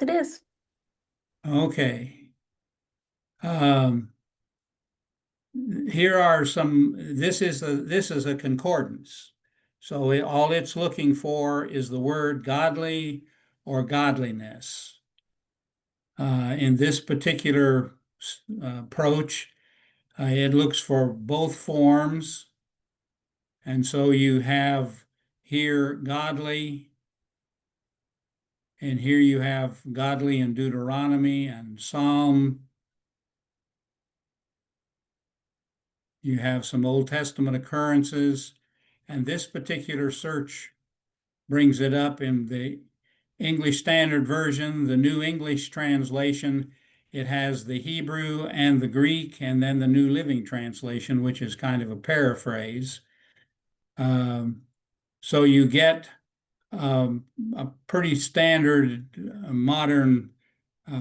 It is. Okay. Um, Here are some, this is a concordance. So all it's looking for is the word godly or godliness. In this particular approach, it looks for both forms. And so you have here godly, and here you have godly in Deuteronomy and Psalm. You have some Old Testament occurrences, and this particular search brings it up in the English Standard Version, the New English Translation. It has the Hebrew and the Greek, and then the New Living Translation, which is kind of a paraphrase. Um, so you get a pretty standard, modern,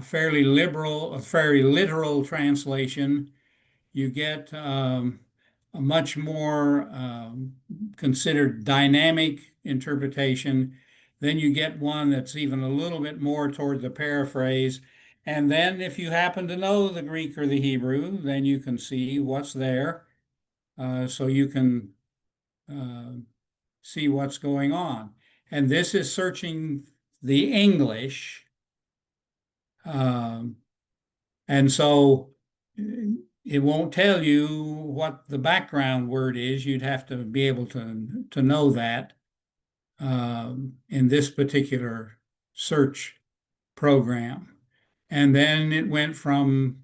fairly literal translation. You get a much more considered dynamic interpretation. Then you get one that's even a little bit more toward the paraphrase. And then, if you happen to know the Greek or the Hebrew, then you can see what's there. So you can uh, see what's going on. And this is searching the English. Um, and so it won't tell you what the background word is. You'd have to be able to know that in this particular search program. And then it went from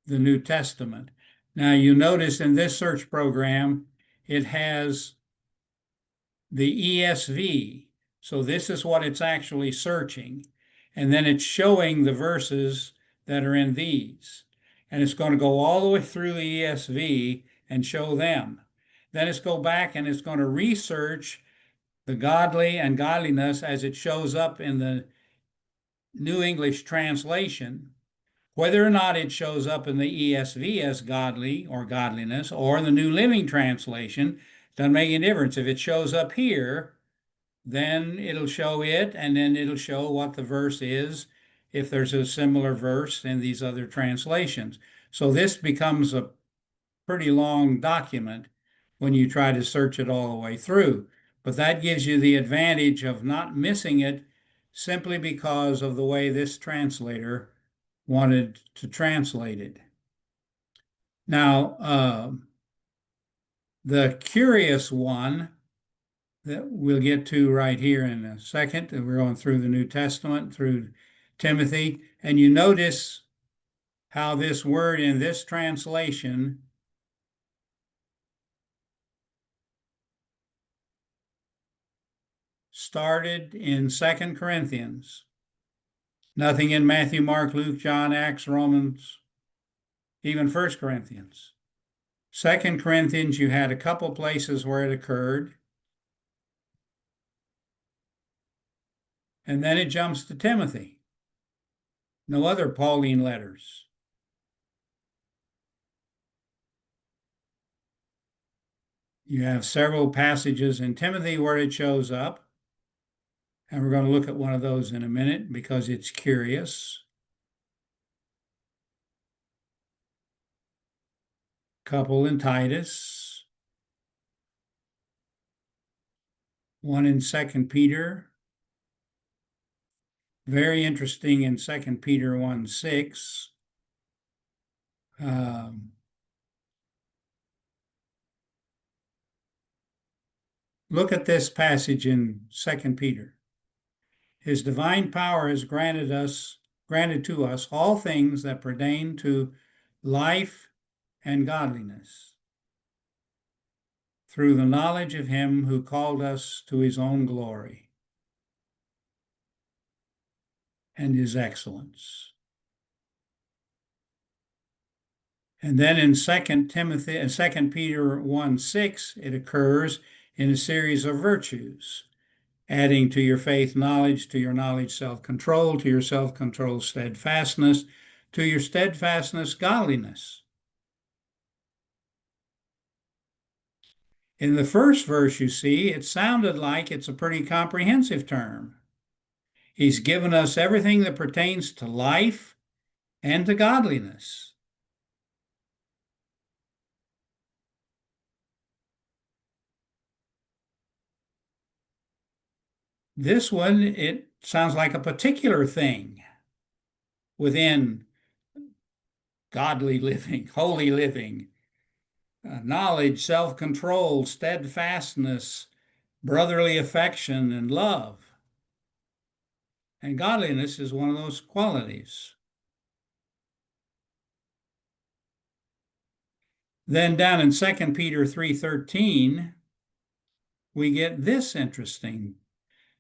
the New Testament. Now you notice in this search program, it has the ESV. So this is what it's actually searching. And then it's showing the verses that are in these. And it's going to go all the way through the ESV and show them. Then it's go back and it's going to research the godly and godliness as it shows up in the New English translation. Whether or not it shows up in the ESV as godly or godliness or in the New Living Translation doesn't make any difference. If it shows up here, then it'll show it, and then it'll show what the verse is if there's a similar verse in these other translations. So this becomes a pretty long document when you try to search it all the way through. But that gives you the advantage of not missing it simply because of the way this translator wanted to translate it. Now, the curious one that we'll get to right here in a second. We're going through the New Testament, through Timothy, and you notice how this word in this translation started in 2 Corinthians. Nothing in Matthew, Mark, Luke, John, Acts, Romans, even 1 Corinthians. 2 Corinthians, you had a couple places where it occurred. And then it jumps to Timothy. No other Pauline letters. You have several passages in Timothy where it shows up. And we're going to look at one of those in a minute because it's curious. Couple in Titus. One in 2 Peter. Very interesting in 2 Peter 1:6. Look at this passage in 2 Peter. His divine power has granted to us all things that pertain to life and godliness through the knowledge of him who called us to his own glory and his excellence. And then in 2 Peter 1:6, it occurs in a series of virtues, adding to your faith knowledge, to your knowledge self-control, to your self-control steadfastness, to your steadfastness godliness. In the first verse, you see, it sounded like it's a pretty comprehensive term. He's given us everything that pertains to life and to godliness. This one, it sounds like a particular thing within godly living, holy living, knowledge, self-control, steadfastness, brotherly affection, and love. And godliness is one of those qualities. Then down in 2 Peter 3:13, we get this interesting.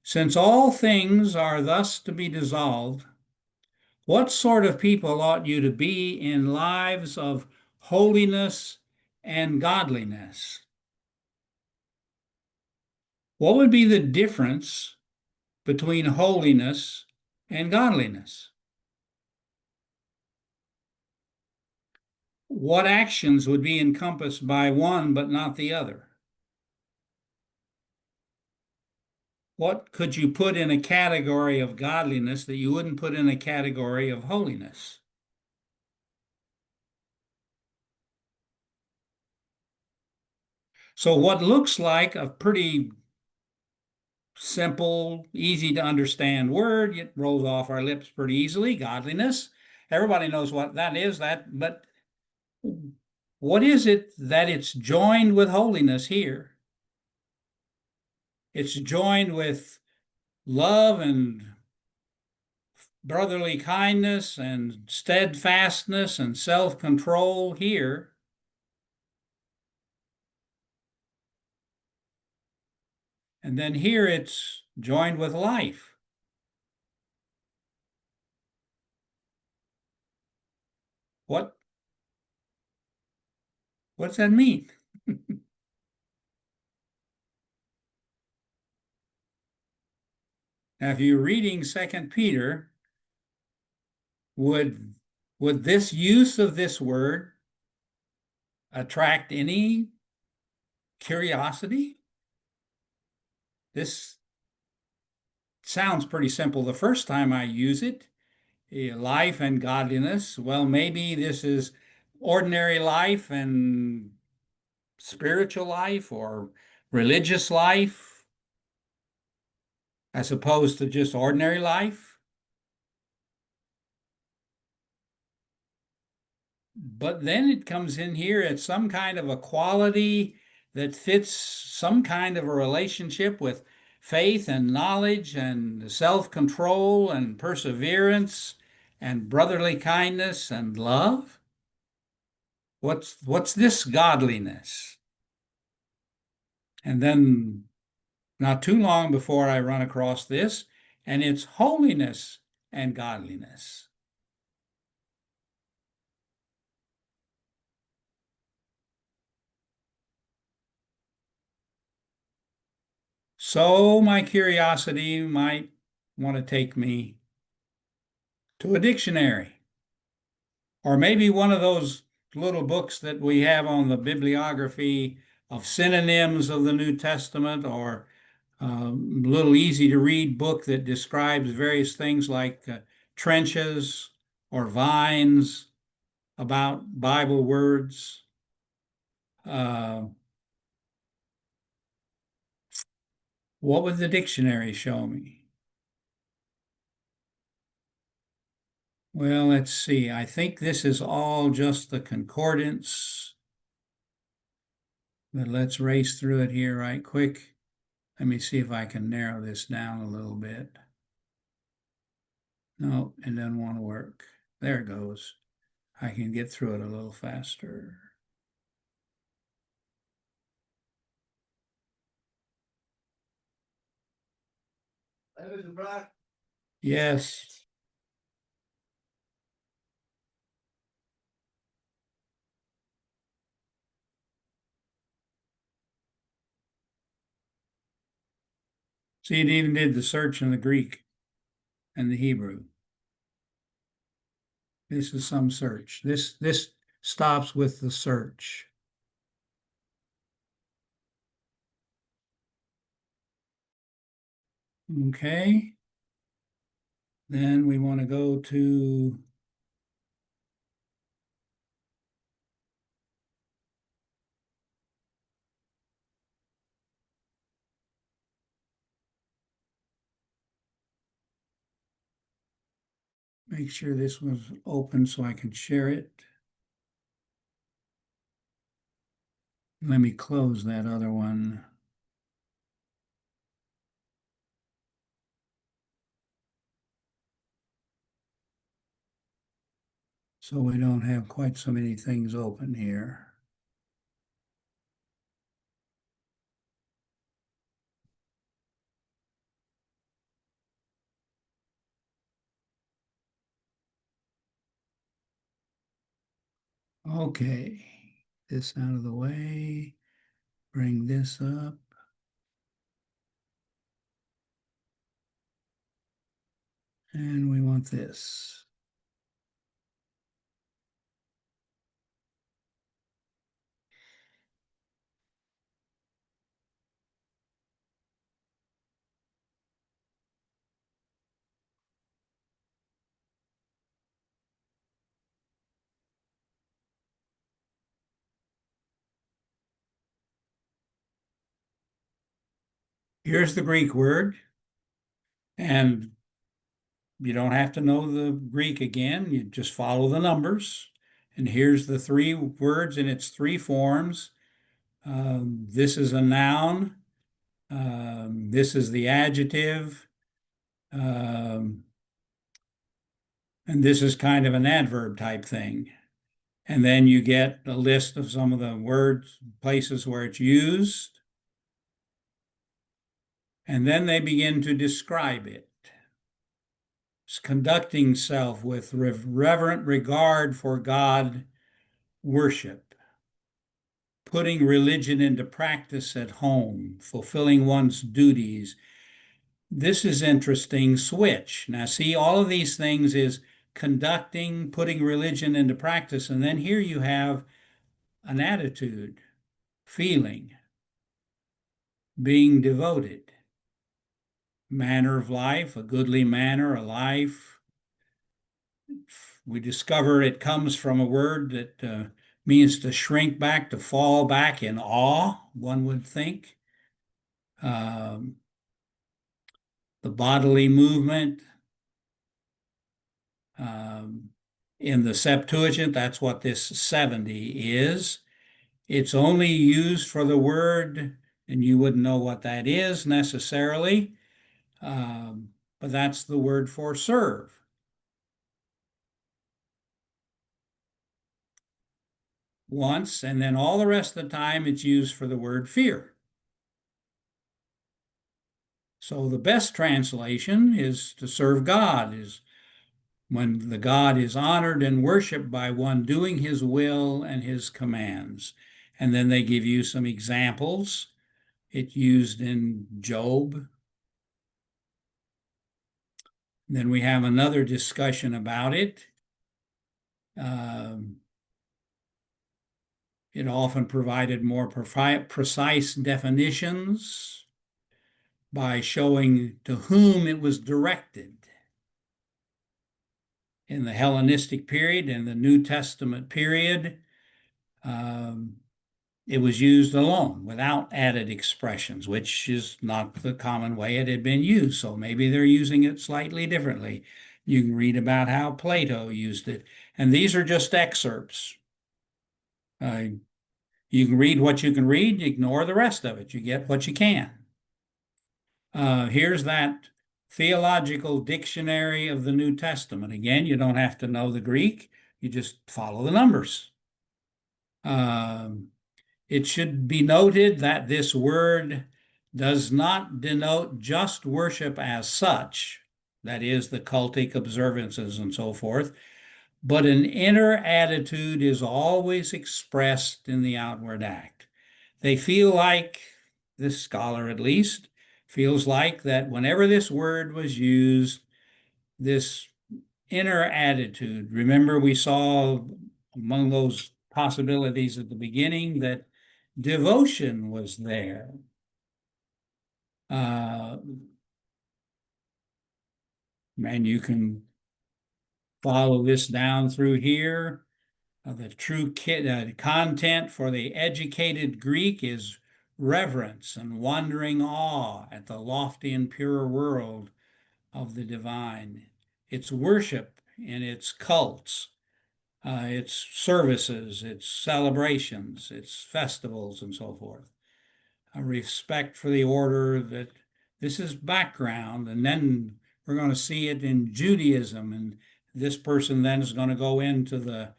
Since all things are thus to be dissolved, what sort of people ought you to be in lives of holiness and godliness? What would be the difference between holiness and godliness? What actions would be encompassed by one but not the other? What could you put in a category of godliness that you wouldn't put in a category of holiness? So, what looks like a pretty simple, easy to understand word, it rolls off our lips pretty easily, godliness. Everybody knows what that is, but what is it that it's joined with holiness here? It's joined with love and brotherly kindness and steadfastness and self-control here. And then here it's joined with life. What does that mean? Now, if you're reading 2 Peter, would this use of this word attract any curiosity? This sounds pretty simple the first time I use it. Life and godliness. Well, maybe this is ordinary life and spiritual life or religious life as opposed to just ordinary life. But then it comes in here at some kind of a quality that fits some kind of a relationship with faith and knowledge and self-control and perseverance and brotherly kindness and love. What's this godliness? And then not too long before I run across this, and it's holiness and godliness. So my curiosity might want to take me to a dictionary, or maybe one of those little books that we have on the bibliography of synonyms of the New Testament, or a little easy to read book that describes various things like trenches or vines about Bible words. What would the dictionary show me? Well, let's see. I think this is all just the concordance. But let's race through it here right quick. Let me see if I can narrow this down a little bit. No, it doesn't want to work. There it goes. I can get through it a little faster. Yes. See, it even did the search in the Greek and the Hebrew. This is some search. This stops with the search. Okay. Then we want to go to make sure this was open so I can share it. Let me close that other one. So we don't have quite so many things open here. Okay, this out of the way, bring this up. And we want this. Here's the Greek word, and you don't have to know the Greek again. You just follow the numbers. And here's the three words in its three forms. This is a noun. This is the adjective. Um, and this is kind of an adverb type thing. And then you get a list of some of the words, places where it's used. And then they begin to describe it. It's conducting self with reverent regard for God, worship, putting religion into practice at home, fulfilling one's duties. This is interesting switch. Now, see, all of these things is conducting, putting religion into practice. And then here you have an attitude, feeling, being devoted, manner of life, a goodly manner, a life. We discover it comes from a word that means to shrink back, to fall back in awe, one would think. Um, the bodily movement. Um, in the Septuagint, that's what this 70 is. It's only used for the word, and you wouldn't know what that is necessarily, but that's the word for serve. Once, and then all the rest of the time it's used for the word fear. So the best translation is to serve God, is when the God is honored and worshiped by one doing his will and his commands. And then they give you some examples. It's used in Job. Then we have another discussion about it. It often provided more precise definitions by showing to whom it was directed. In the Hellenistic period and the New Testament period, it was used alone without added expressions, which is not the common way it had been used. So maybe they're using it slightly differently. You can read about how Plato used it. And these are just excerpts. You can read what you can read, ignore the rest of it. You get what you can. Here's that theological dictionary of the New Testament. Again, you don't have to know the Greek. You just follow the numbers. It should be noted that this word does not denote just worship as such, that is, the cultic observances and so forth, but an inner attitude is always expressed in the outward act. They feel like, this scholar at least, feels like that whenever this word was used, this inner attitude, remember we saw among those possibilities at the beginning that devotion was there. Uh, And you can follow this down through here. The true content for the educated Greek is reverence and wondering awe at the lofty and pure world of the divine. It's worship in its cults, its services, its celebrations, its festivals, and so forth. A respect for the order that this is background, and then we're going to see it in Judaism, and this person then is going to go into the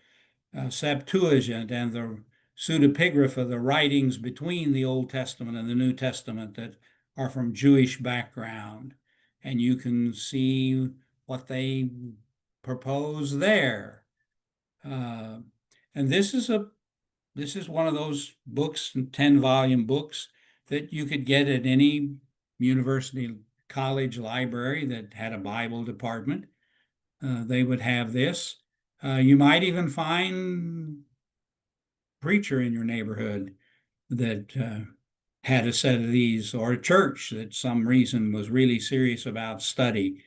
Septuagint and the pseudepigrapha, the writings between the Old Testament and the New Testament that are from Jewish background. And you can see what they propose there. And this is one of those books, 10-volume books, that you could get at any university college library that had a Bible department. They would have this. You might even find a preacher in your neighborhood that had a set of these, or a church that some reason was really serious about study.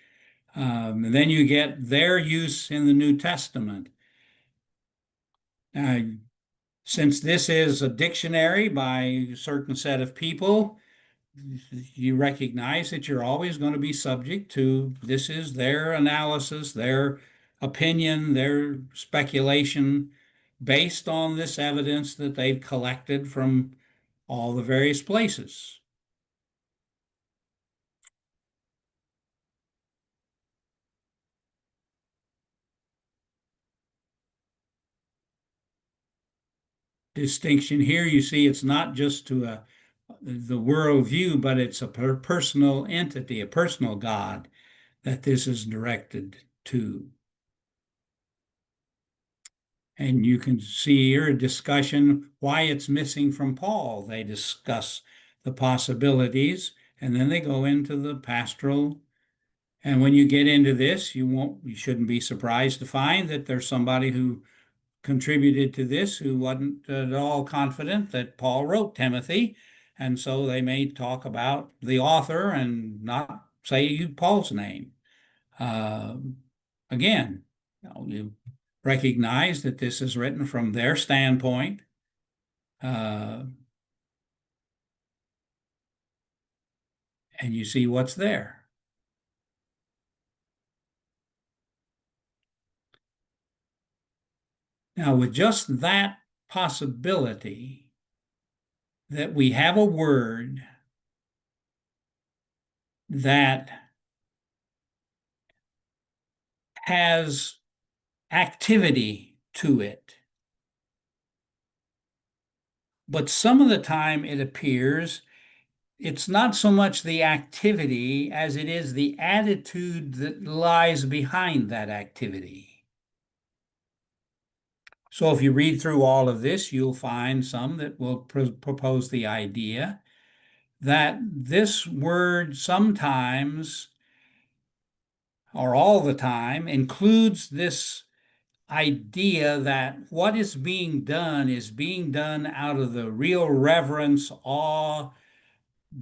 And then you get their use in the New Testament. Since this is a dictionary by a certain set of people, you recognize that you're always going to be subject to this is their analysis, their opinion, their speculation based on this evidence that they've collected from all the various places. Distinction here, you see, it's not just to the world view, but it's a personal entity, a personal God that this is directed to. And you can see here a discussion why it's missing from Paul. They discuss the possibilities, and then they go into the pastoral. And when you get into this, you shouldn't be surprised to find that there's somebody who contributed to this who wasn't at all confident that Paul wrote Timothy. And so they may talk about the author and not say Paul's name. Uh, Again, you recognize that this is written from their standpoint. And you see what's there. Now, with just that possibility that we have a word that has activity to it, but some of the time it appears it's not so much the activity as it is the attitude that lies behind that activity. So if you read through all of this, you'll find some that will propose the idea that this word sometimes, or all the time, includes this idea that what is being done out of the real reverence, awe,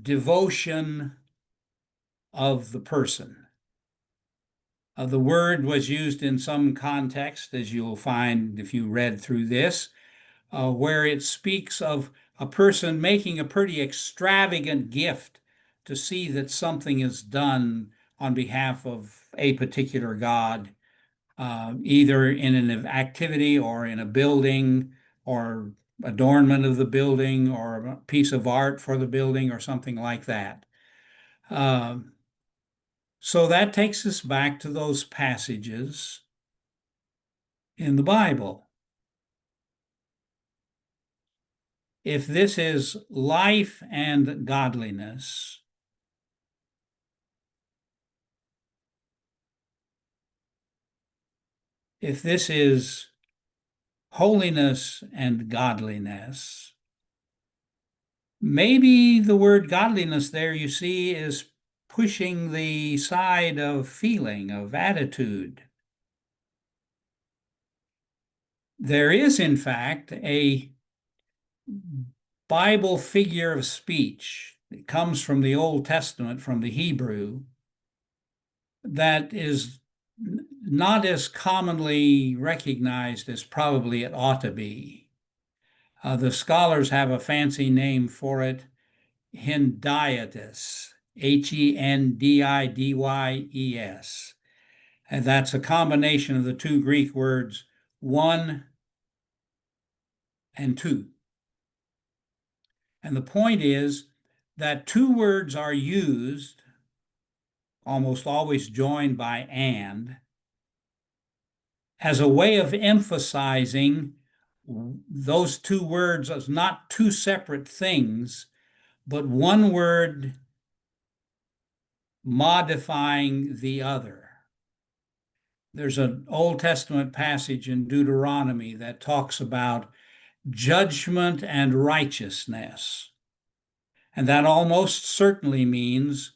devotion of the person. The word was used in some context, as you'll find if you read through this, where it speaks of a person making a pretty extravagant gift to see that something is done on behalf of a particular god, either in an activity or in a building or adornment of the building or a piece of art for the building or something like that. So that takes us back to those passages in the Bible. If this is life and godliness, if this is holiness and godliness, maybe the word godliness there, you see, is pushing the side of feeling, of attitude. There is, in fact, a Bible figure of speech that comes from the Old Testament, from the Hebrew, that is not as commonly recognized as probably it ought to be. The scholars have a fancy name for it, hendiadys, Hendidyes. And that's a combination of the two Greek words, one and two. And the point is that two words are used, almost always joined by and, as a way of emphasizing those two words as not two separate things, but one word modifying the other. There's an Old Testament passage in Deuteronomy that talks about judgment and righteousness. And that almost certainly means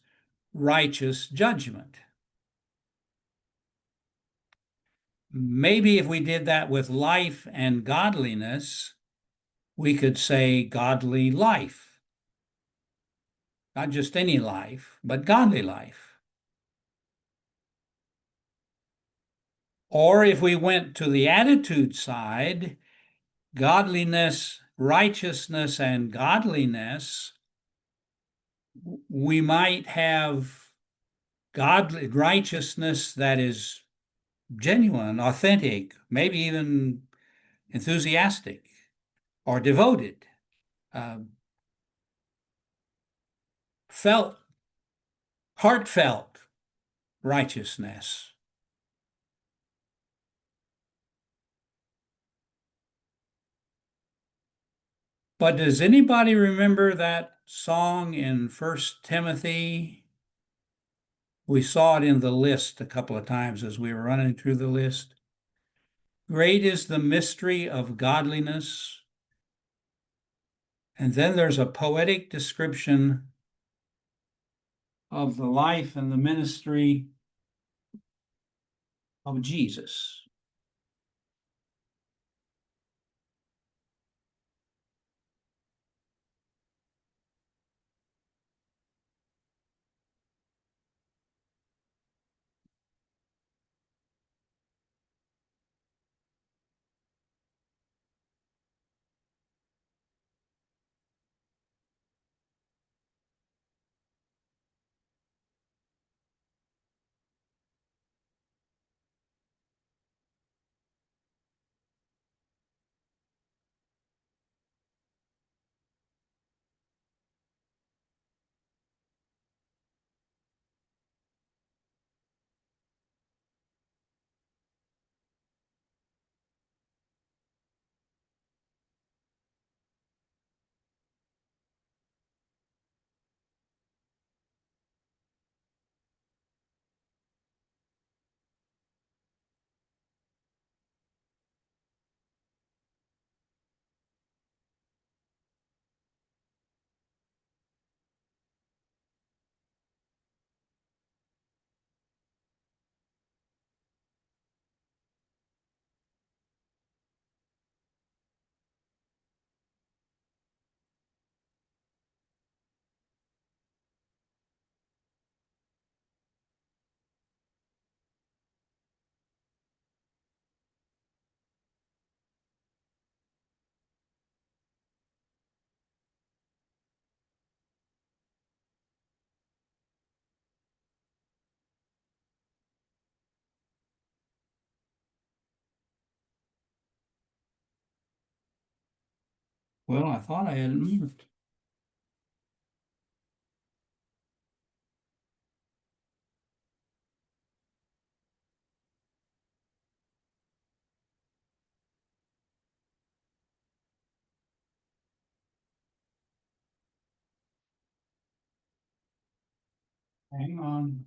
righteous judgment. Maybe if we did that with life and godliness, we could say godly life. Not just any life, but godly life. Or if we went to the attitude side, godliness, righteousness, and godliness, we might have godly righteousness that is genuine, authentic, maybe even enthusiastic or devoted, uh, felt, heartfelt righteousness. But does anybody remember that song in First Timothy? We saw it in the list a couple of times as we were running through the list. Great is the mystery of godliness. And then there's a poetic description of the life and the ministry of Jesus. Well, I thought I hadn't moved. Hang on.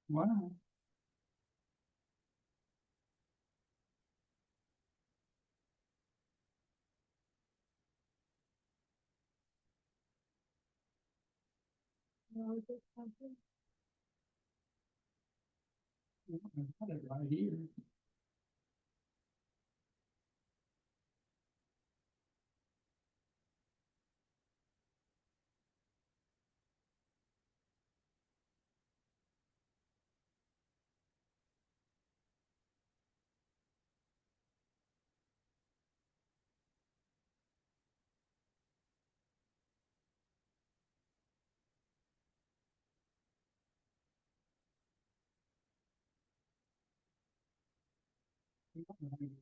Wow. I got it right here.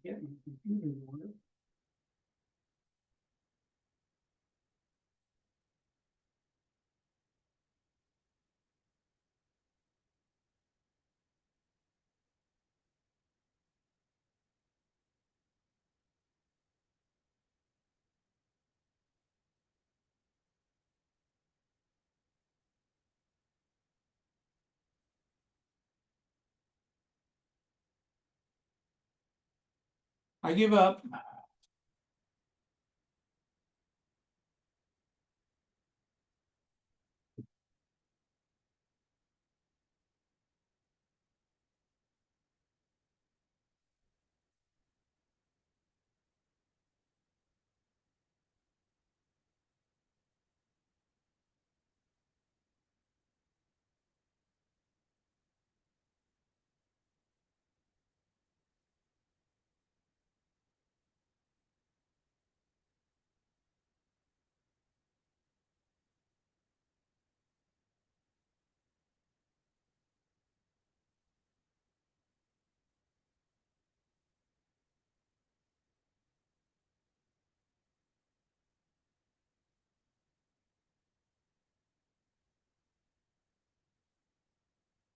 Get my computer to work. I give up.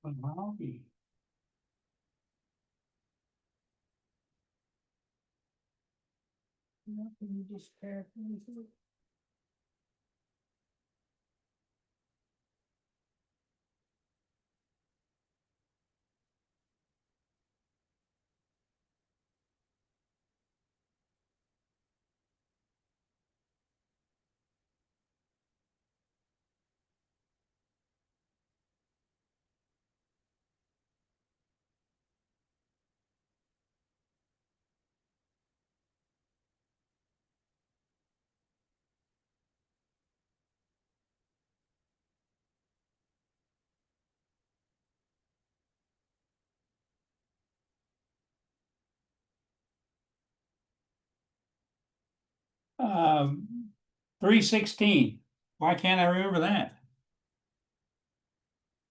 Hobby. Can you just paraphrase? Um, 3:16. Why can't I remember that?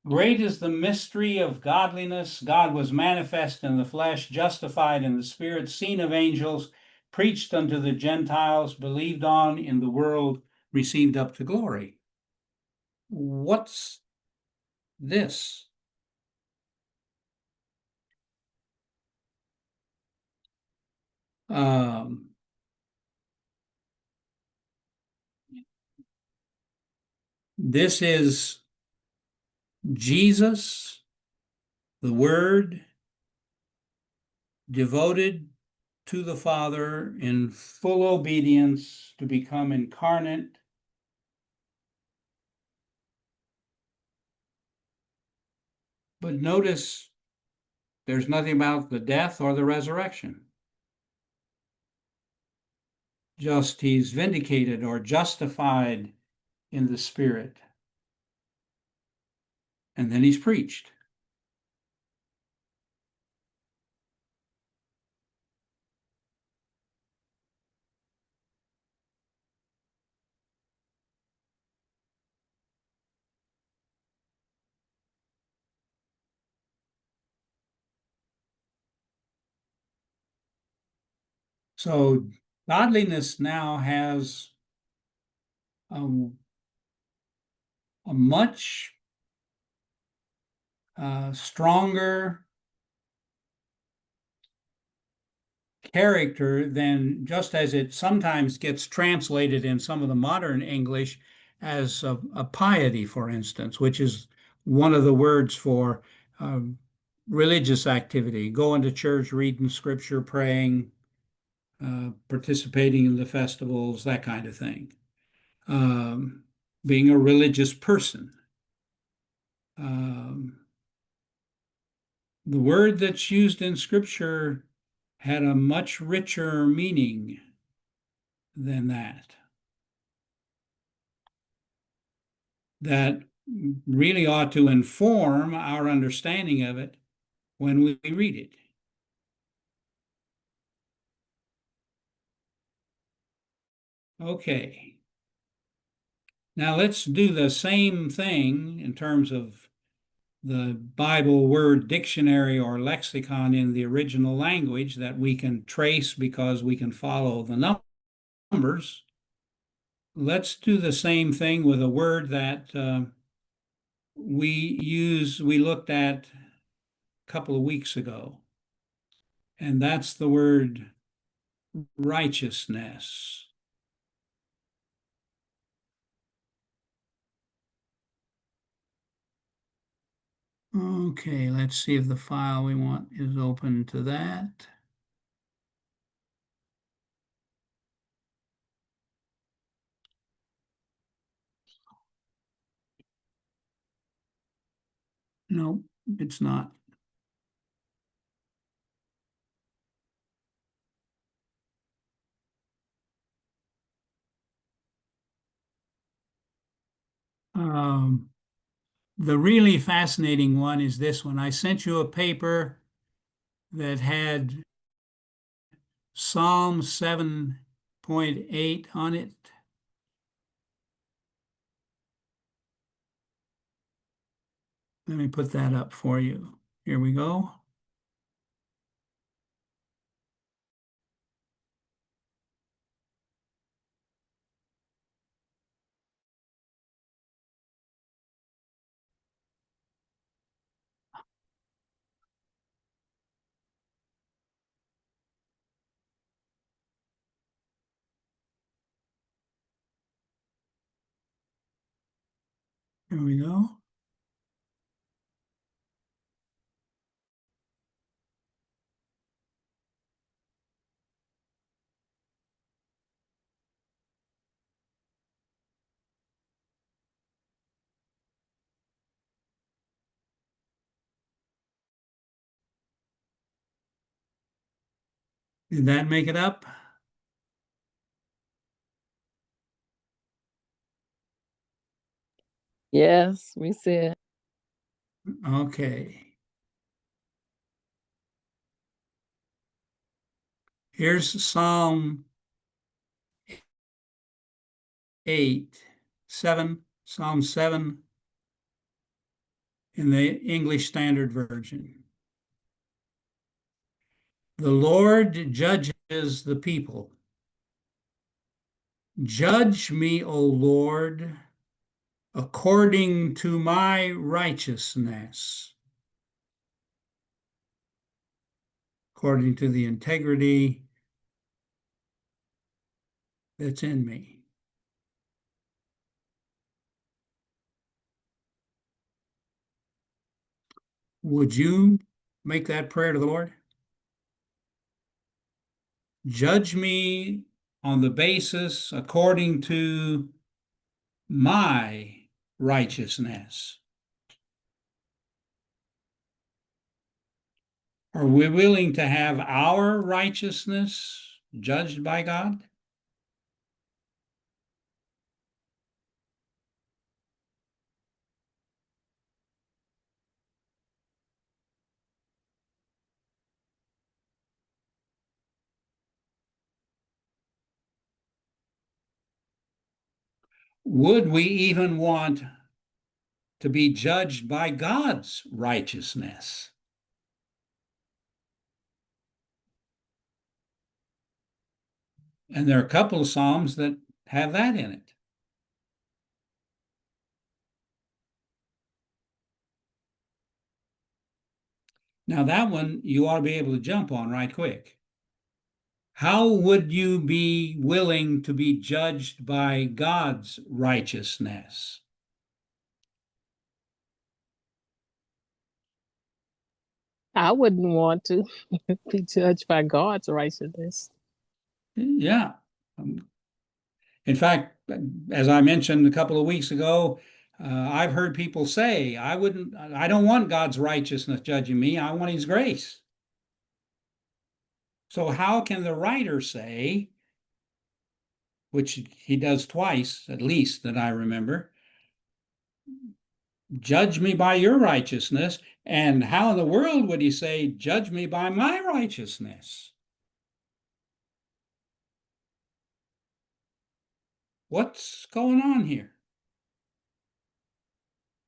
Great is the mystery of godliness. God was manifest in the flesh, justified in the spirit, seen of angels, preached unto the Gentiles, believed on in the world, received up to glory. What's this? Um, this is Jesus, the Word, devoted to the Father in full obedience to become incarnate. But notice there's nothing about the death or the resurrection. Just he's vindicated or justified in the Spirit. And then he's preached. So godliness now has um, a much stronger character than just as it sometimes gets translated in some of the modern English as a piety, for instance, which is one of the words for um, religious activity, going to church, reading scripture, praying, participating in the festivals, that kind of thing. Um, Being a religious person. Um, the word that's used in Scripture had a much richer meaning than that. That really ought to inform our understanding of it when we read it. Okay. Now let's do the same thing in terms of the Bible word dictionary or lexicon in the original language that we can trace because we can follow the numbers. Let's do the same thing with a word that we looked at a couple of weeks ago, and that's the word righteousness. Okay, let's see if the file we want is open to that. No, it's not. Um, the really fascinating one is this one. I sent you a paper that had Psalm 7.8 on it. Let me put that up for you. Here we go. Here we go. Did that make it up? Yes, we said. Okay. Here's Psalm 8, 7, Psalm 7 in the English Standard Version. The Lord judges the people. Judge me, O Lord, according to my righteousness, according to the integrity that's in me. Would you make that prayer to the Lord? Judge me on the basis according to my righteousness. Are we willing to have our righteousness judged by God? Would we even want to be judged by God's righteousness? And there are a couple of Psalms that have that in it. Now, that one you ought to be able to jump on right quick. How would you be willing to be judged by God's righteousness? I wouldn't want to be judged by God's righteousness. Yeah. In fact, as I mentioned a couple of weeks ago, I've heard people say, I don't want God's righteousness judging me. I want his grace. So how can the writer say, which he does twice, at least that I remember, judge me by your righteousness? And how in the world would he say, judge me by my righteousness? What's going on here?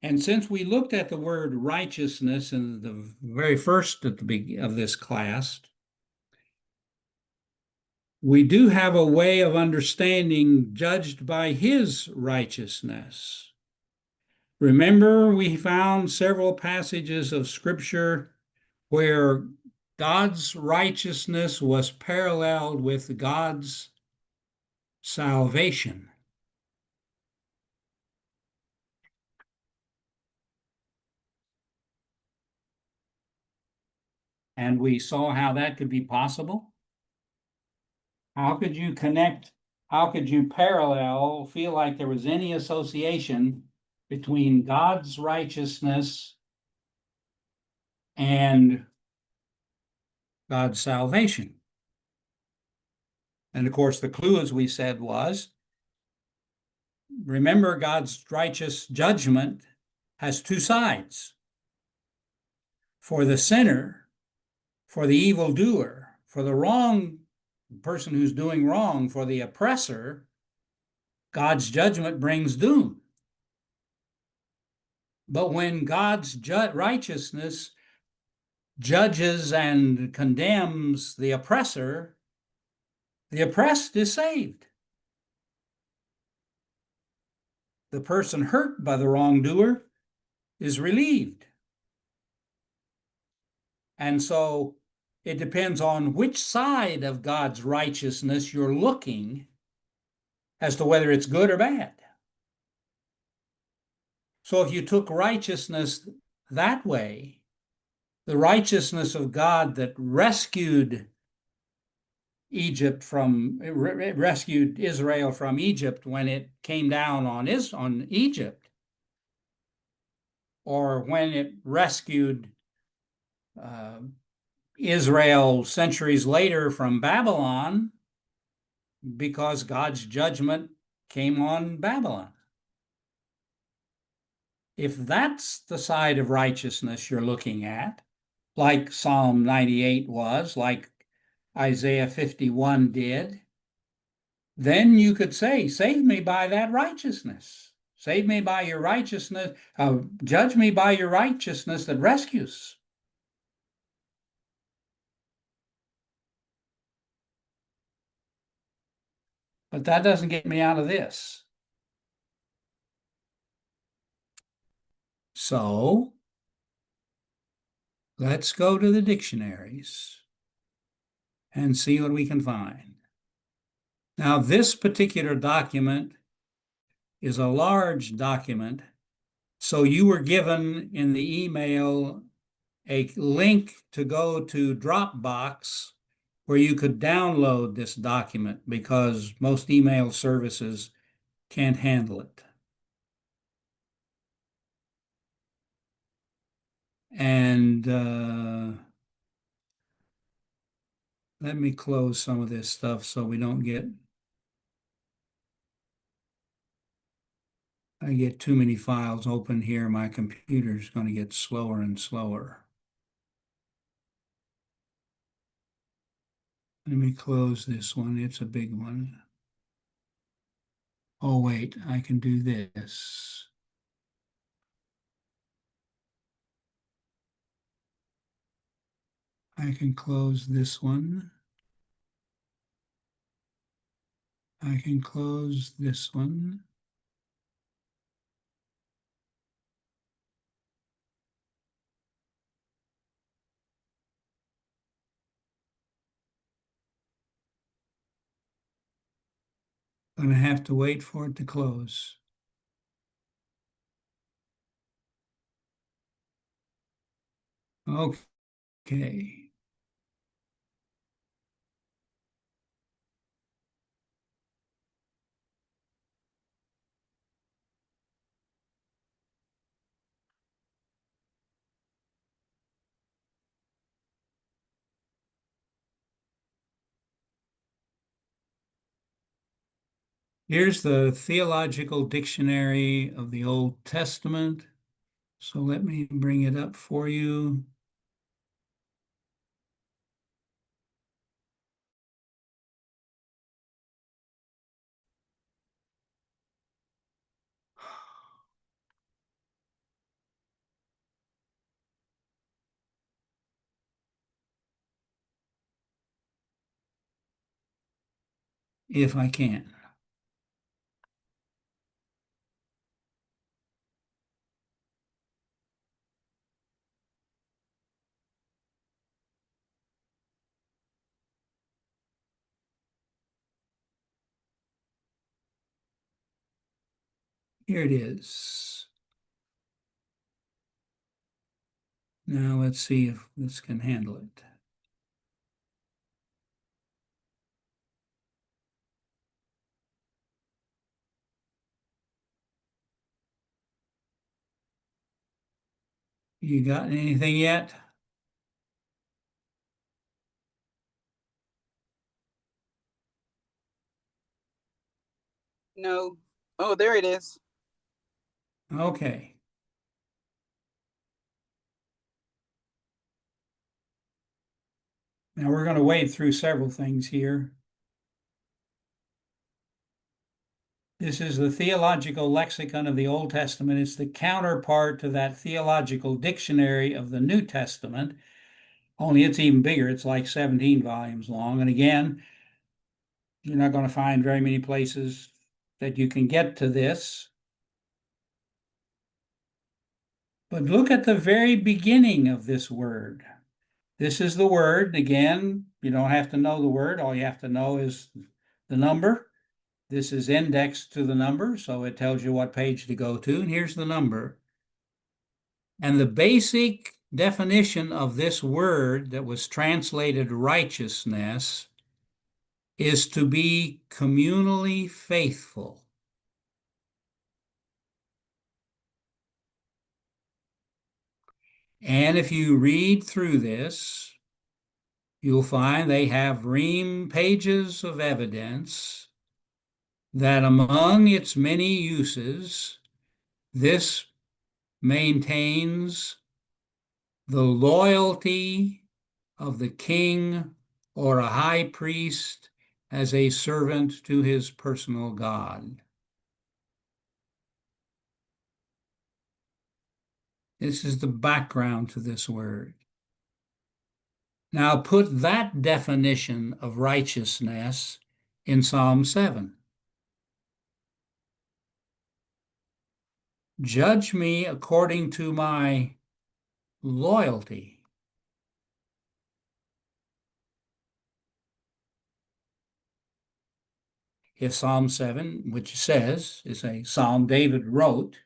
And since we looked at the word righteousness in the very first at the beginning of this class, we do have a way of understanding judged by his righteousness. Remember, we found several passages of Scripture where God's righteousness was paralleled with God's salvation. And we saw how that could be possible. How could you connect? How could you parallel, feel like there was any association between God's righteousness and God's salvation? And of course, the clue, as we said, was remember, God's righteous judgment has two sides. For the sinner, for the evildoer, for the wrong person who's doing wrong, for the oppressor, God's judgment brings doom. But when God's righteousness judges and condemns the oppressor, the oppressed is saved. The person hurt by the wrongdoer is relieved. And so it depends on which side of God's righteousness you're looking as to whether it's good or bad. So if you took righteousness that way, the righteousness of God that rescued Israel from Egypt when it came down on Egypt, or when it rescued Israel centuries later from Babylon, because God's judgment came on Babylon. If that's the side of righteousness you're looking at, like Psalm 98 was, like Isaiah 51 did, then you could say, save me by that righteousness. Save me by your righteousness. Judge me by your righteousness that rescues. But that doesn't get me out of this. So let's go to the dictionaries and see what we can find. Now, this particular document is a large document, so you were given in the email a link to go to Dropbox where you could download this document because most email services can't handle it. And let me close some of this stuff so we don't I get too many files open here. My computer's going to get slower and slower. Let me close this one. It's a big one. Oh, wait, I can do this. I can close this one. I can close this one. I'm going to have to wait for it to close. Okay. Here's the Theological Dictionary of the Old Testament. So let me bring it up for you. If I can. Here it is. Now let's see if this can handle it. You got anything yet? No. Oh, there it is. Okay. Now we're going to wade through several things here. This is the Theological Lexicon of the Old Testament. It's the counterpart to that Theological Dictionary of the New Testament, only it's even bigger. It's like 17 volumes long. And again, you're not going to find very many places that you can get to this. But look at the very beginning of this word. This is the word. Again, you don't have to know the word. All you have to know is the number. This is indexed to the number, so it tells you what page to go to. And here's the number. And the basic definition of this word that was translated righteousness is to be communally faithful. And if you read through this, you'll find they have ream pages of evidence that among its many uses, this maintains the loyalty of the king or a high priest as a servant to his personal God. This is the background to this word. Now put that definition of righteousness in Psalm 7. Judge me according to my loyalty. If Psalm 7, which says is a psalm David wrote,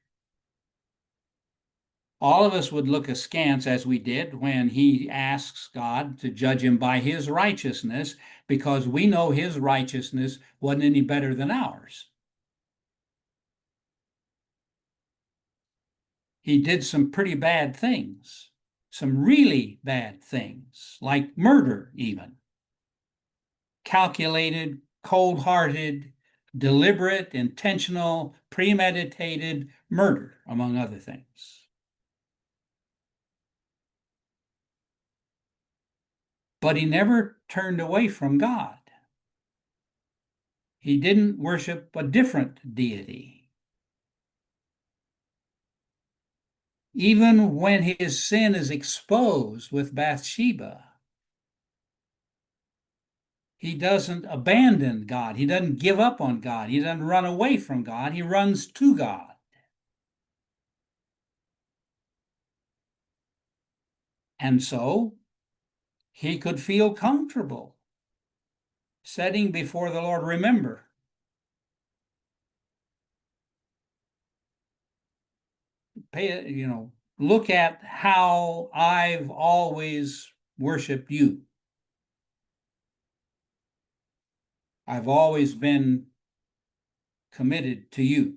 all of us would look askance as we did when he asks God to judge him by his righteousness, because we know his righteousness wasn't any better than ours. He did some pretty bad things, some really bad things, like murder even. Calculated, cold-hearted, deliberate, intentional, premeditated murder, among other things. But he never turned away from God. He didn't worship a different deity. Even when his sin is exposed with Bathsheba, he doesn't abandon God. He doesn't give up on God. He doesn't run away from God. He runs to God. And so he could feel comfortable setting before the Lord. Remember, look at how I've always worshiped you. I've always been committed to you.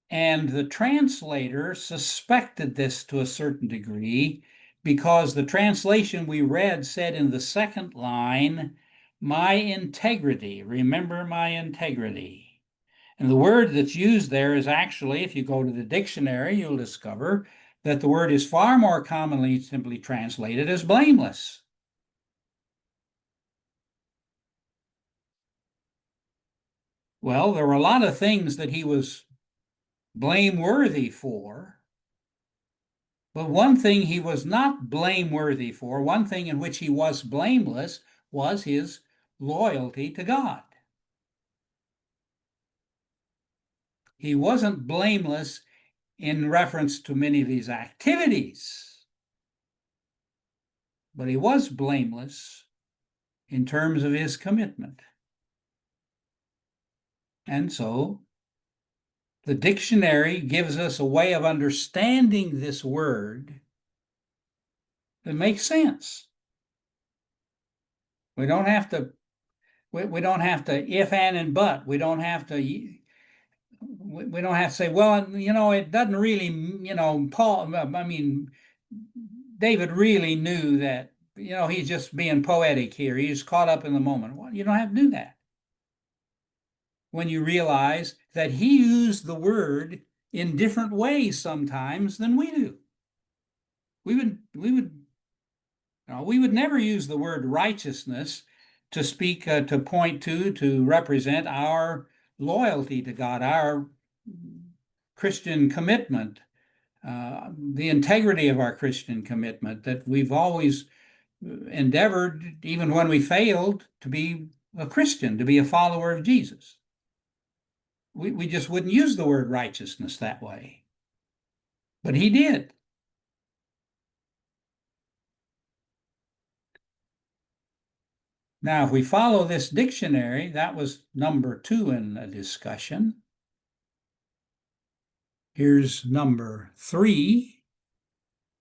And the translator suspected this to a certain degree because the translation we read said in the second line, my integrity, remember my integrity. And the word that's used there is actually, if you go to the dictionary, you'll discover that the word is far more commonly simply translated as blameless. Well, there were a lot of things that he was blameworthy for, but one thing he was not blameworthy for, one thing in which he was blameless, was his loyalty to God. He wasn't blameless in reference to many of his activities, but he was blameless in terms of his commitment. And so the dictionary gives us a way of understanding this word that makes sense. We don't have to if, and but. We don't have to say, well, it doesn't really, David really knew that, he's just being poetic here. He's caught up in the moment. Well, you don't have to do that. When you realize that he used the word in different ways sometimes than we do. We would never use the word righteousness to speak, to point to represent our loyalty to God, our Christian commitment, the integrity of our Christian commitment, that we've always endeavored, even when we failed, to be a Christian, to be a follower of Jesus. We just wouldn't use the word righteousness that way. But he did. Now, if we follow this dictionary, that was number 2 in the discussion. Here's number 3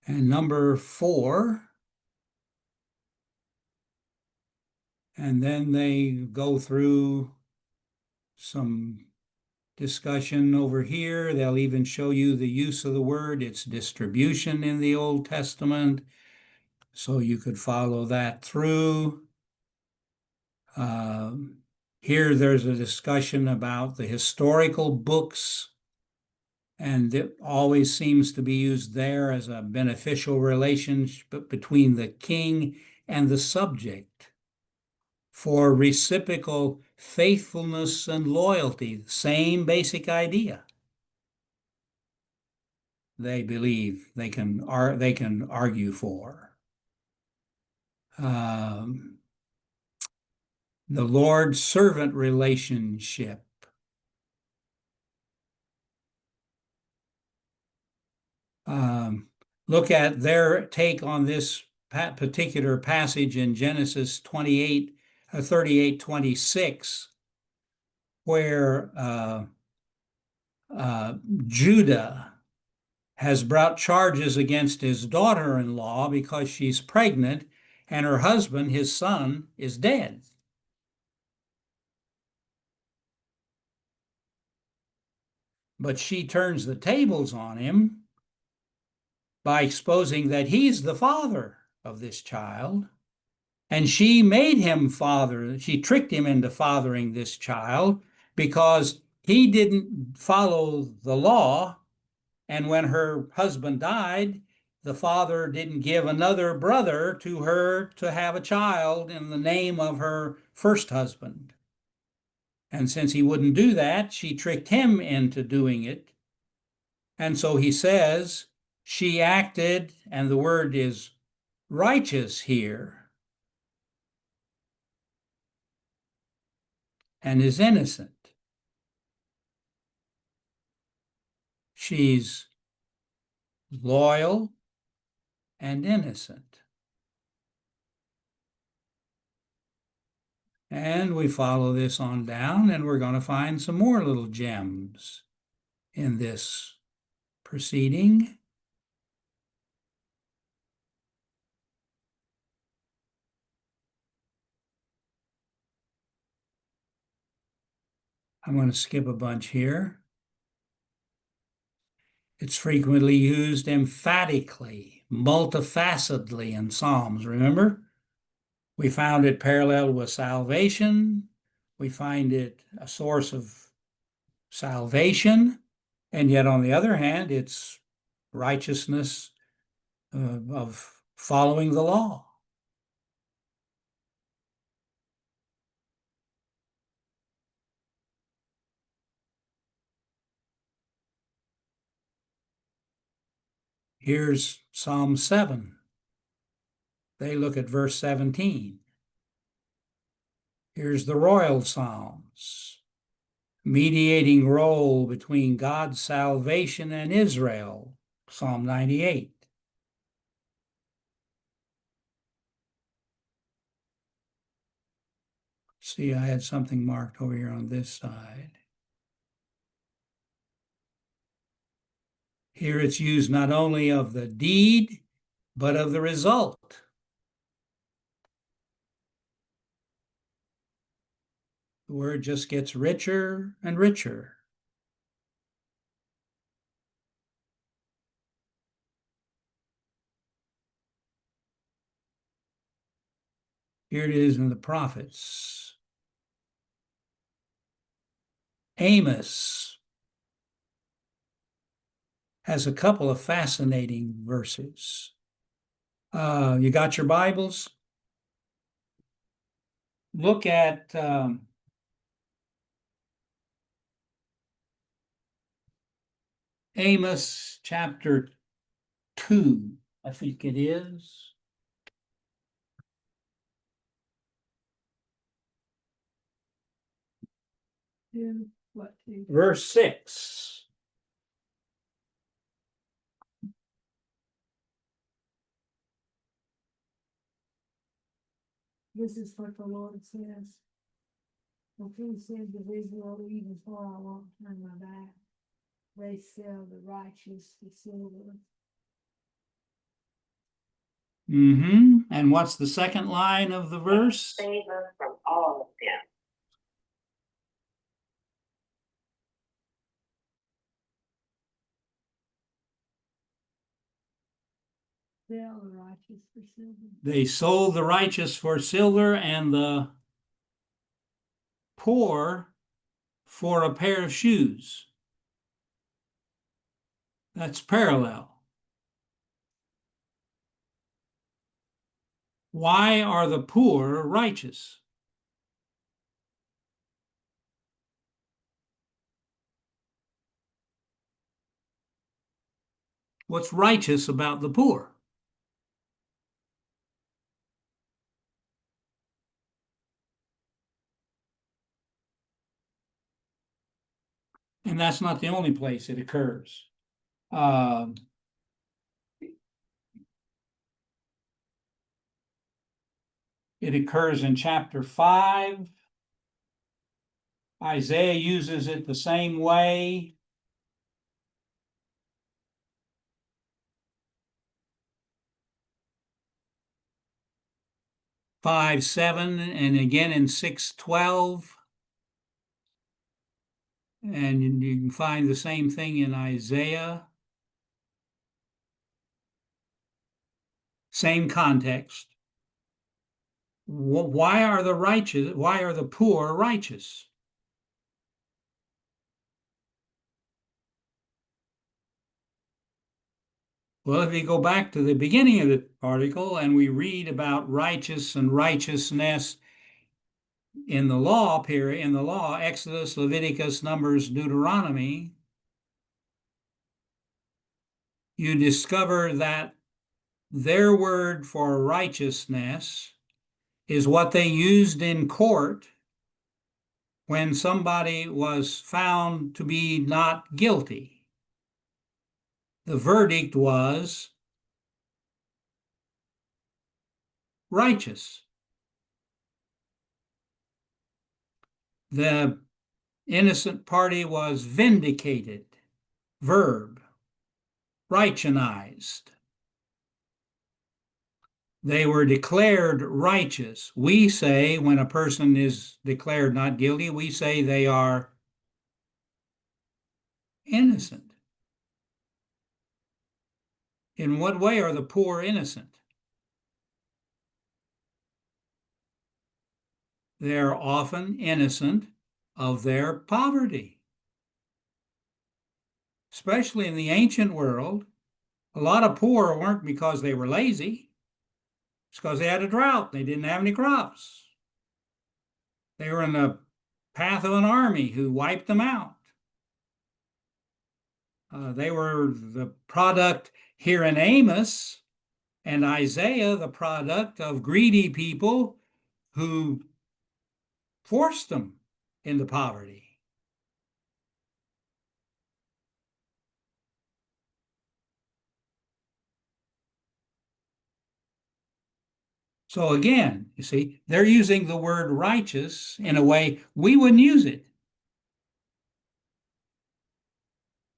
and number 4. And then they go through some discussion over here. They'll even show you the use of the word, its distribution in the Old Testament, so you could follow that through. Here there's a discussion about the historical books, and it always seems to be used there as a beneficial relationship between the king and the subject for reciprocal faithfulness and loyalty, same basic idea. They believe they can argue for. The Lord-servant relationship. Look at their take on this particular passage in Genesis 38:26, where Judah has brought charges against his daughter-in-law because she's pregnant and her husband, his son, is dead. But she turns the tables on him by exposing that he's the father of this child, and she made him father. She tricked him into fathering this child because he didn't follow the law, and when her husband died, the father didn't give another brother to her to have a child in the name of her first husband. And since he wouldn't do that, she tricked him into doing it. And so he says, she acted, and the word is righteous here, and is innocent. She's loyal and innocent. And we follow this on down, and we're going to find some more little gems in this proceeding. I'm going to skip a bunch here. It's frequently used emphatically. multifacetedly in Psalms, remember? We found it paralleled with salvation. We find it a source of salvation. And yet, on the other hand, it's righteousness of following the law. Here's Psalm 7. They look at verse 17. Here's the royal Psalms, mediating role between God's salvation and Israel, Psalm 98. See, I had something marked over here on this side. Here it's used not only of the deed, but of the result. The word just gets richer and richer. Here it is in the prophets. Amos has a couple of fascinating verses. You got your Bibles? Look at Amos chapter 2, I think it is. Verse 6. This is what the Lord says. The two sins of Israel, even for I won't turn my back. They sell the righteous for silver. And what's the second line of the verse? Favor from all of them. Sell the righteous for silver. They sold the righteous for silver and the poor for a pair of shoes. That's parallel. Why are the poor righteous? What's righteous about the poor? And that's not the only place it occurs. It occurs in chapter 5. Isaiah uses it the same way. Five, 7, and again in 6:12. And you can find the same thing in Isaiah. Same context. Why are the poor righteous? Well, if you go back to the beginning of the article and we read about righteous and righteousness in the law period, in the law, Exodus, Leviticus, Numbers, Deuteronomy, you discover that their word for righteousness is what they used in court when somebody was found to be not guilty. The verdict was righteous. The innocent party was vindicated. Verb, righteousnized. They were declared righteous. We say when a person is declared not guilty, we say they are innocent. In what way are the poor innocent? They're often innocent of their poverty. Especially in the ancient world, a lot of poor weren't because they were lazy. It's because they had a drought. They didn't have any crops. They were in the path of an army who wiped them out. They were the product here in Amos and Isaiah, the product of greedy people who forced them into poverty. So again, you see, they're using the word righteous in a way we wouldn't use it,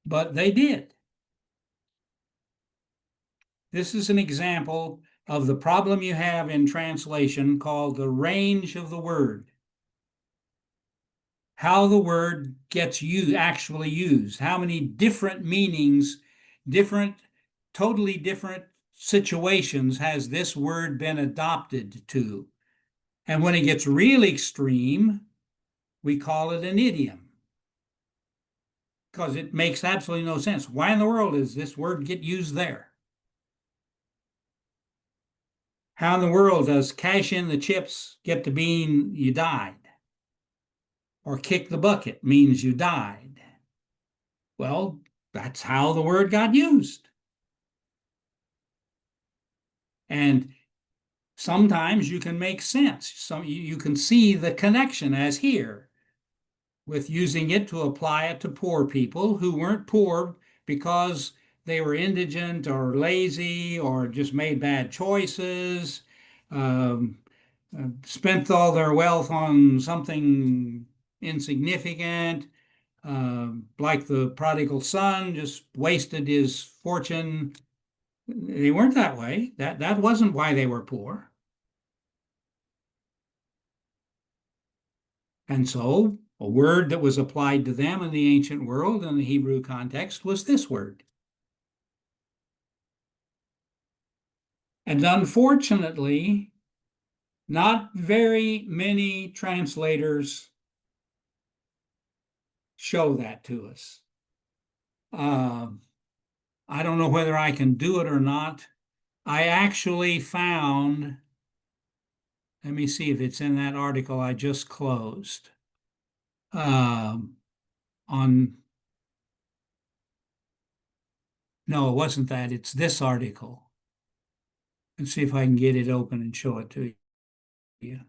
but they did. This is an example of the problem you have in translation called the range of the word. How the word gets used, actually used, how many different meanings, totally different situations has this word been adopted to. And when it gets really extreme, we call it an idiom because it makes absolutely no sense. Why in the world does this word get used there? How in the world does cash in the chips get to mean you died? Or kick the bucket means you died? Well, that's how the word got used. And sometimes you can make sense. You can see the connection as here with using it to apply it to poor people who weren't poor because they were indigent or lazy or just made bad choices, um, spent all their wealth on something insignificant, like the prodigal son, just wasted his fortune. They weren't that way. That wasn't why they were poor. And so a word that was applied to them in the ancient world in the Hebrew context was this word. And unfortunately, not very many translators show that to us. I don't know whether I can do it or not. I actually found, let me see if it's in that article I just closed, on, no, it wasn't that, it's this article. Let's see if I can get it open and show it to you.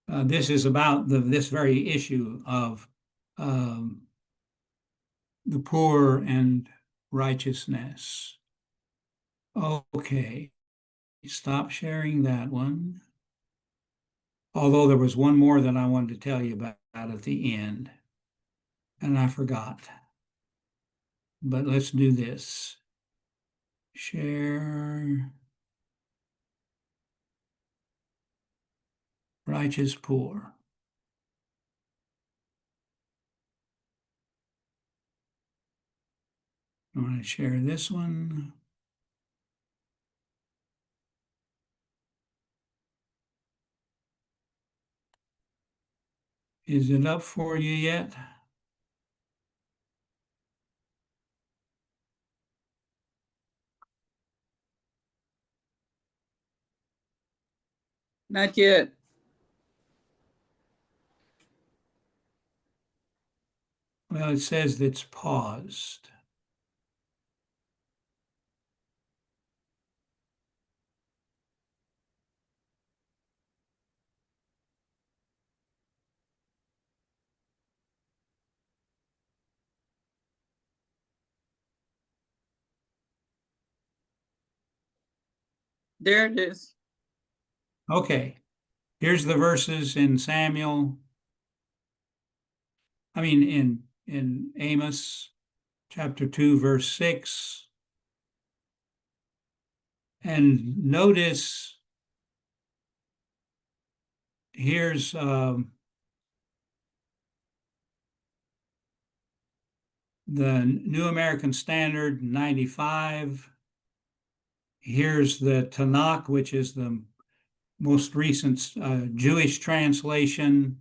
This is about this very issue of um, the poor and righteousness. Okay, stop sharing that one. Although there was one more that I wanted to tell you about at the end, and I forgot. But let's do this. Share righteous poor. I'm going to share this one. Is it up for you yet? Not yet. Well, it says it's paused. There it is. Okay, here's the verses in Samuel. I mean, in Amos chapter 2, verse 6. And notice here's the New American Standard 95. Here's the Tanakh, which is the most recent Jewish translation.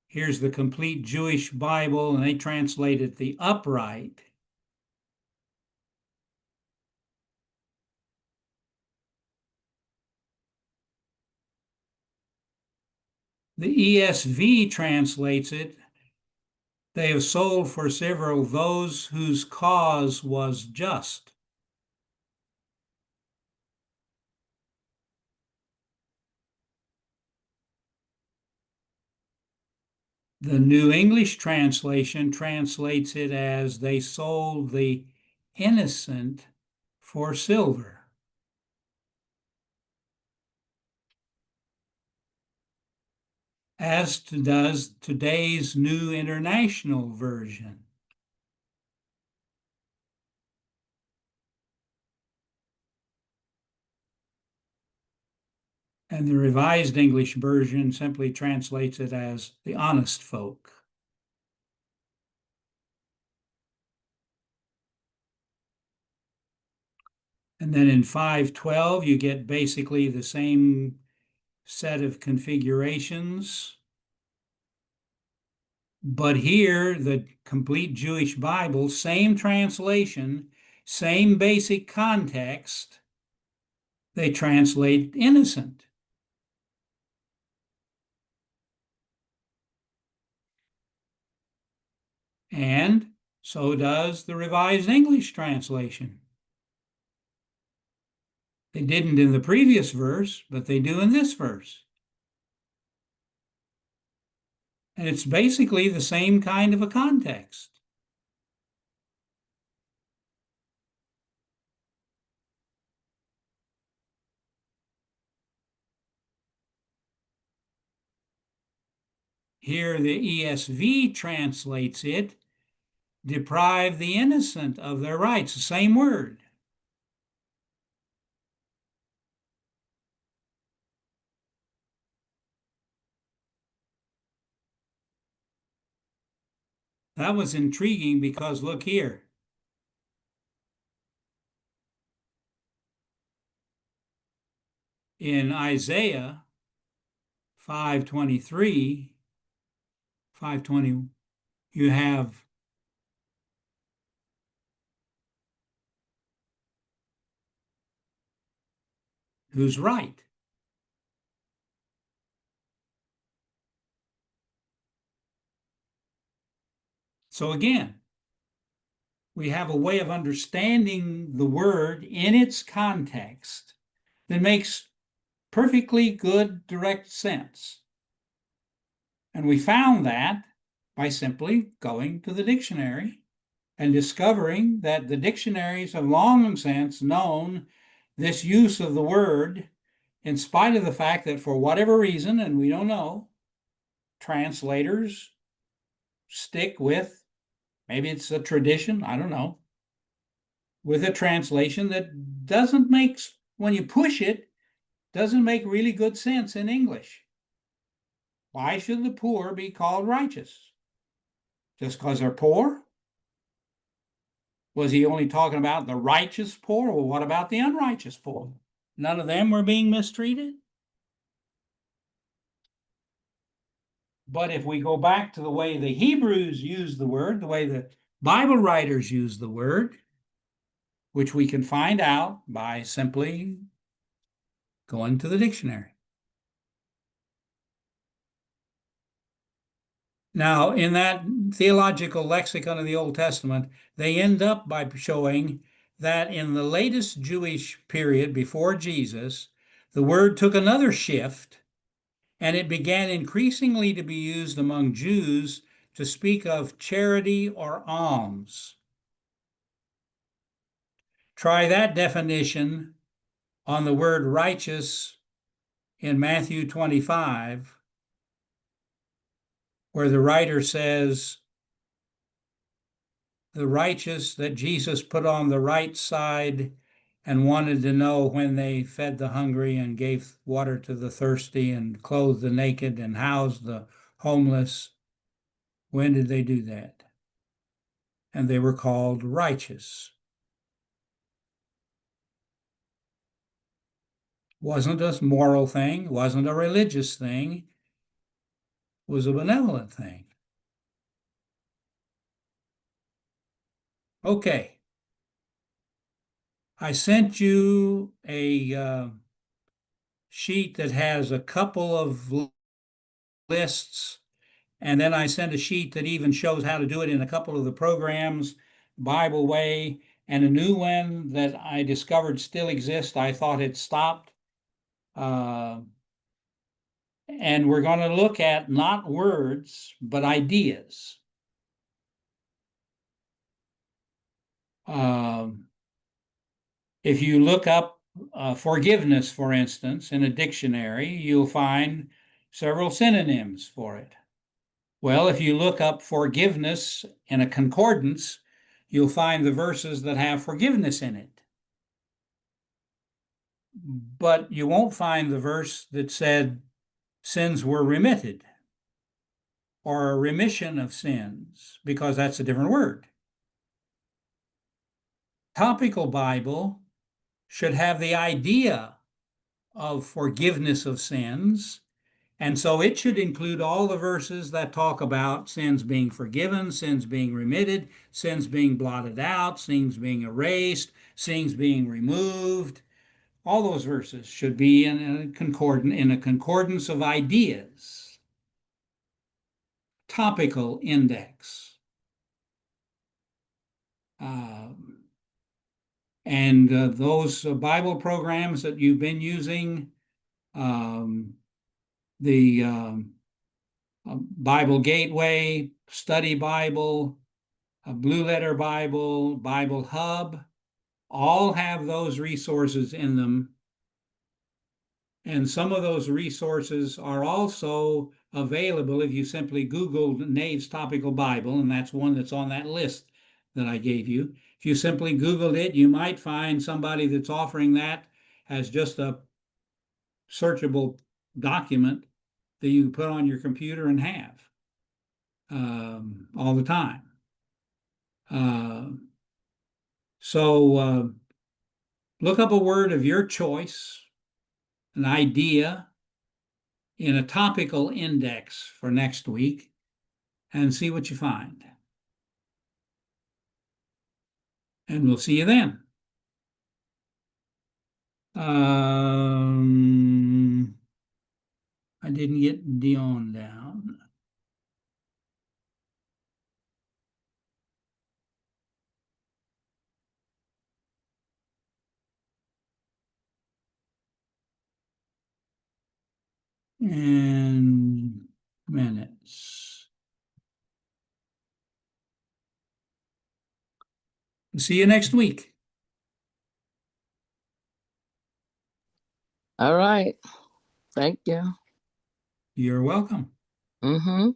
Here's the complete Jewish Bible, and they translated the upright. The ESV translates it, they have sold for several those whose cause was just. The New English translation translates it as they sold the innocent for silver. As does today's New International Version. And the Revised English Version simply translates it as the honest folk. And then in 512, you get basically the same set of configurations. But here, the complete Jewish Bible, same translation, same basic context, they translate innocent. And so does the Revised English translation. They didn't in the previous verse, but they do in this verse. And it's basically the same kind of a context. Here the ESV translates it, deprive the innocent of their rights, the same word. That was intriguing because look here. In Isaiah 5:23, 5:20, you have who's right. So again, we have a way of understanding the word in its context that makes perfectly good, direct sense. And we found that by simply going to the dictionary and discovering that the dictionaries have long since known this use of the word, in spite of the fact that for whatever reason, and we don't know, translators stick with, maybe it's a tradition, I don't know, with a translation that doesn't make, when you push it, doesn't make really good sense in English. Why should the poor be called righteous? Just because they're poor? Was he only talking about the righteous poor? Well, what about the unrighteous poor? None of them were being mistreated? But if we go back to the way the Hebrews used the word, the way the Bible writers used the word, which we can find out by simply going to the dictionary. Now, in that theological lexicon of the Old Testament, they end up by showing that in the latest Jewish period before Jesus, the word took another shift, and it began increasingly to be used among Jews to speak of charity or alms. Try that definition on the word righteous in Matthew 25, where the writer says, the righteous that Jesus put on the right side and wanted to know when they fed the hungry and gave water to the thirsty and clothed the naked and housed the homeless. When did they do that? And they were called righteous. Wasn't a moral thing, wasn't a religious thing, was a benevolent thing. Okay. I sent you a sheet that has a couple of lists, and then I sent a sheet that even shows how to do it in a couple of the programs, Bible Way, and a new one that I discovered still exists. I thought it stopped. And we're going to look at not words, but ideas. If you look up forgiveness, for instance, in a dictionary, you'll find several synonyms for it. Well, if you look up forgiveness in a concordance, you'll find the verses that have forgiveness in it. But you won't find the verse that said sins were remitted or a remission of sins, because that's a different word. Topical Bible should have the idea of forgiveness of sins, and so it should include all the verses that talk about sins being forgiven, sins being remitted, sins being blotted out, sins being erased, sins being removed. All those verses should be in a concordance of ideas. Topical index. And those Bible programs that you've been using, the Bible Gateway, Study Bible, Blue Letter Bible, Bible Hub, all have those resources in them. And some of those resources are also available if you simply Google Nave's Topical Bible, and that's one that's on that list that I gave you. If you simply Googled it, you might find somebody that's offering that as just a searchable document that you put on your computer and have all the time. So look up a word of your choice, an idea, in a topical index for next week, and see what you find. And we'll see you then. I didn't get Dion down. And minutes. See you next week. All right. Thank you. You're welcome. Mm-hmm.